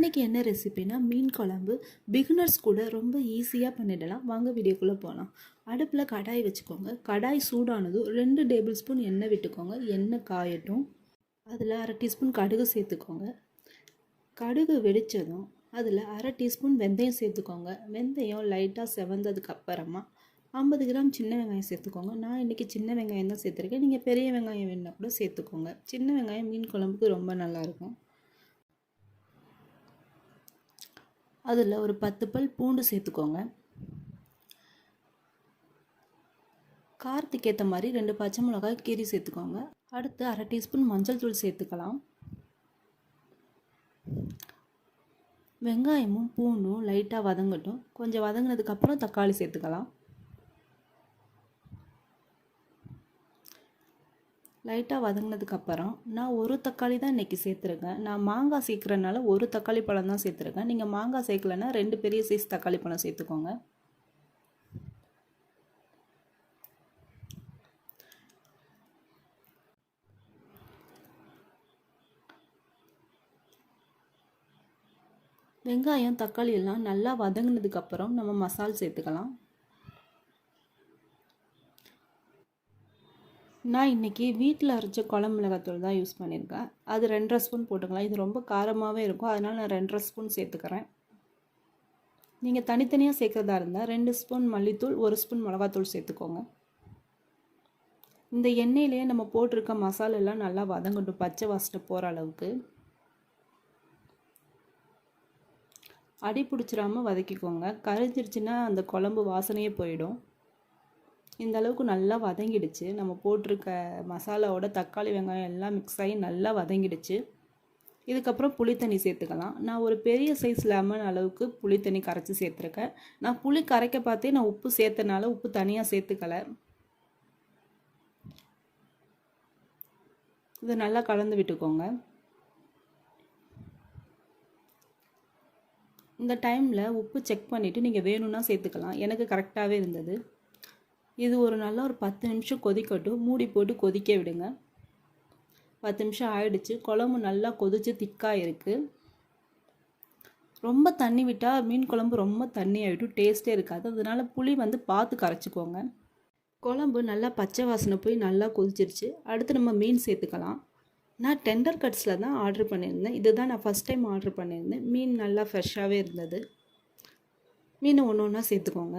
இன்றைக்கி என்ன ரெசிபினா மீன் குழம்பு. பிகினர்ஸ் கூட ரொம்ப ஈஸியாக பண்ணிடலாம். வாங்க வீடியோக்குள்ளே போகலாம். அடுப்பில் கடாய் வச்சுக்கோங்க. கடாய் சூடானதும் 2 டேபிள் ஸ்பூன் எண்ணெய் விட்டுக்கோங்க. எண்ணெய் காயட்டும். அதில் 1/2 டீஸ்பூன் கடுகு சேர்த்துக்கோங்க. கடுகு வெடித்ததும் அதில் 1/2 டீஸ்பூன் வெந்தயம் சேர்த்துக்கோங்க. வெந்தயம் லைட்டாக செவந்ததுக்கு அப்புறமா 50 கிராம் சின்ன வெங்காயம் சேர்த்துக்கோங்க. நான் இன்றைக்கி சின்ன வெங்காயம் தான் சேர்த்துருக்கேன். நீங்கள் பெரிய வெங்காயம் வேணுன்னா கூட சேர்த்துக்கோங்க. சின்ன வெங்காயம் மீன் குழம்புக்கு ரொம்ப நல்லாயிருக்கும். அதில் ஒரு 10 பல் பூண்டு சேர்த்துக்கோங்க. காரத்துக்கு ஏற்ற மாதிரி 2 பச்சை மிளகாய் கீரி சேர்த்துக்கோங்க. அடுத்து 1/2 டீஸ்பூன் மஞ்சள் தூள் சேர்த்துக்கலாம். வெங்காயமும் பூண்டும் லைட்டாக வதங்கட்டும். கொஞ்சம் வதங்கினதுக்கப்புறம் தக்காளி சேர்த்துக்கலாம். லைட்டாக வதங்கினதுக்கப்புறம் நான் ஒரு தக்காளி தான் இன்றைக்கி சேர்த்துருக்கேன். நான் மாங்காய் சேர்க்குறதுனால ஒரு தக்காளி பழம் தான் சேர்த்துருக்கேன். நீங்கள் மாங்காய் சேர்க்கலைன்னா 2 பெரிய சைஸ் தக்காளி பழம் சேர்த்துக்கோங்க. வெங்காயம் தக்காளி எல்லாம் நல்லா வதங்கினதுக்கப்புறம் நம்ம மசால் சேர்த்துக்கலாம். நான் இன்றைக்கி வீட்டில் அரைச்ச குழம்பு மிளகாத்தூள் தான் யூஸ் பண்ணியிருக்கேன். அது 2.5 ஸ்பூன் போட்டுக்கலாம். இது ரொம்ப காரமாகவே இருக்கும், அதனால் நான் 2.5 ஸ்பூன் சேர்த்துக்கிறேன். நீங்கள் தனித்தனியாக சேர்க்குறதா இருந்தால் 2 ஸ்பூன் மல்லித்தூள் 1 ஸ்பூன் மிளகாத்தூள் சேர்த்துக்கோங்க. இந்த எண்ணெயிலே நம்ம போட்டிருக்க மசாலெல்லாம் நல்லா வதங்கட்டும், பச்சை வாசனை போகிற அளவுக்கு. அடி பிடிச்சிடாமல் வதக்கிக்கோங்க. கரிஞ்சிருச்சுன்னா அந்த குழம்பு வாசனையே போயிடும். இந்த அளவுக்கு நல்லா வதங்கிடுச்சு. நம்ம போட்டிருக்க மசாலாவோட தக்காளி வெங்காயம் எல்லாம் மிக்ஸ் ஆகி நல்லா வதங்கிடுச்சு. இதுக்கப்புறம் புளி தண்ணி சேர்த்துக்கலாம். நான் ஒரு பெரிய சைஸ் லெமன் அளவுக்கு புளி தண்ணி கரைச்சி சேர்த்துருக்கேன். நான் புளி கரைக்க பார்த்தே நான் உப்பு சேர்த்தனால உப்பு தனியாக சேர்த்துக்கலை. இதை நல்லா கலந்து விட்டுக்கோங்க. இந்த டைமில் உப்பு செக் பண்ணிவிட்டு நீங்கள் வேணும்னா சேர்த்துக்கலாம். எனக்கு கரெக்டாகவே இருந்தது. இது ஒரு 10 நிமிஷம் கொதிக்கட்டும். மூடி போட்டு கொதிக்க விடுங்க. 10 நிமிஷம் ஆயிடுச்சு. குழம்பு நல்லா கொதிச்சு திக்காக இருக்குது. ரொம்ப தண்ணி விட்டால் மீன் குழம்பு ரொம்ப தண்ணி ஆகிடும், டேஸ்ட்டே இருக்காது. அதனால் புளி பார்த்து கரைச்சிக்கோங்க. குழம்பு நல்லா பச்சை வாசனை போய் நல்லா கொதிச்சிருச்சு. அடுத்து நம்ம மீன் சேர்த்துக்கலாம். நான் டெண்டர் கட்ஸில் தான் ஆர்டர் பண்ணியிருந்தேன். இதுதான் நான் ஃபஸ்ட் டைம் ஆர்டர் பண்ணியிருந்தேன். மீன் நல்லா ஃப்ரெஷ்ஷாகவே இருந்தது. மீனை ஒன்று ஒன்றா சேர்த்துக்கோங்க.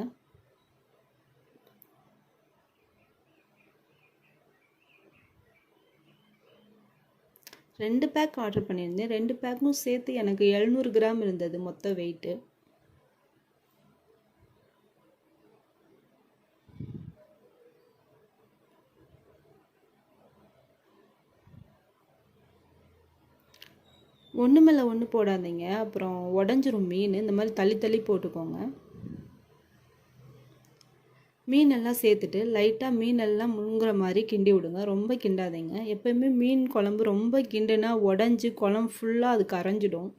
2 பேக் ஆர்டர் பண்ணியிருந்தேன். 2 பேக்கும் சேர்த்து எனக்கு 700 கிராம் இருந்தது மொத்த வெயிட்டு. ஒன்று மேலே ஒன்று போடாதீங்க, அப்புறம் உடஞ்சிரும் மீன். இந்த மாதிரி தள்ளி தள்ளி போட்டுக்கோங்க. மீனெல்லாம் சேர்த்துட்டு லைட்டாக மீனெல்லாம் முங்குற மாதிரி கிண்டி விடுங்க. ரொம்ப கிண்டாதீங்க. எப்போயுமே மீன் குழம்பு ரொம்ப கிண்டுனா உடஞ்சி குழம்பு ஃபுல்லாக அது கரைஞ்சிடும்.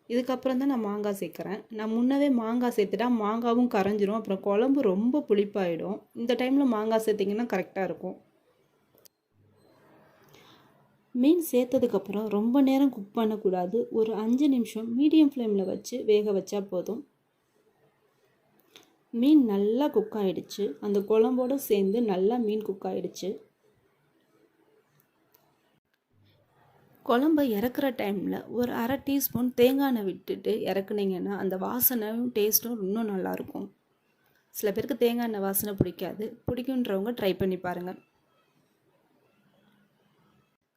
இதுக்கப்புறம் தான் நான் மாங்காய் சேர்க்குறேன். நான் முன்னவே மாங்காய் சேர்த்துட்டா மாங்காவும் கரைஞ்சிரும், அப்புறம் குழம்பு ரொம்ப புளிப்பாயிடும். இந்த டைமில் மாங்காய் சேர்த்திங்கன்னா கரெக்டாக இருக்கும். மீன் சேர்த்ததுக்கப்புறம் ரொம்ப நேரம் குக் பண்ணக்கூடாது. ஒரு 5 நிமிஷம் மீடியம் ஃப்ளேமில் வச்சு வேக வச்சா போதும். மீன் நல்லா குக் ஆகிடுச்சு. அந்த குழம்போடு சேர்ந்து நல்லா மீன் குக் ஆகிடுச்சு. குழம்பை இறக்குற டைமில் ஒரு 1/2 டீஸ்பூன் தேங்காய் எண்ணெய் விட்டுட்டு இறக்குனீங்கன்னா அந்த வாசனையும் டேஸ்ட்டும் இன்னும் நல்லாயிருக்கும். சில பேருக்கு தேங்காய் எண்ணெய் வாசனை பிடிக்காது. பிடிக்குன்றவங்க ட்ரை பண்ணி பாருங்கள்.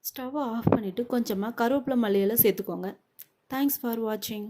ஸ்டவ்வை ஆஃப் பண்ணிவிட்டு கொஞ்சமாக கருவேப்பிலை மல்லியெல்லாம் சேர்த்துக்கோங்க. தேங்க்ஸ் ஃபார் வாட்சிங்.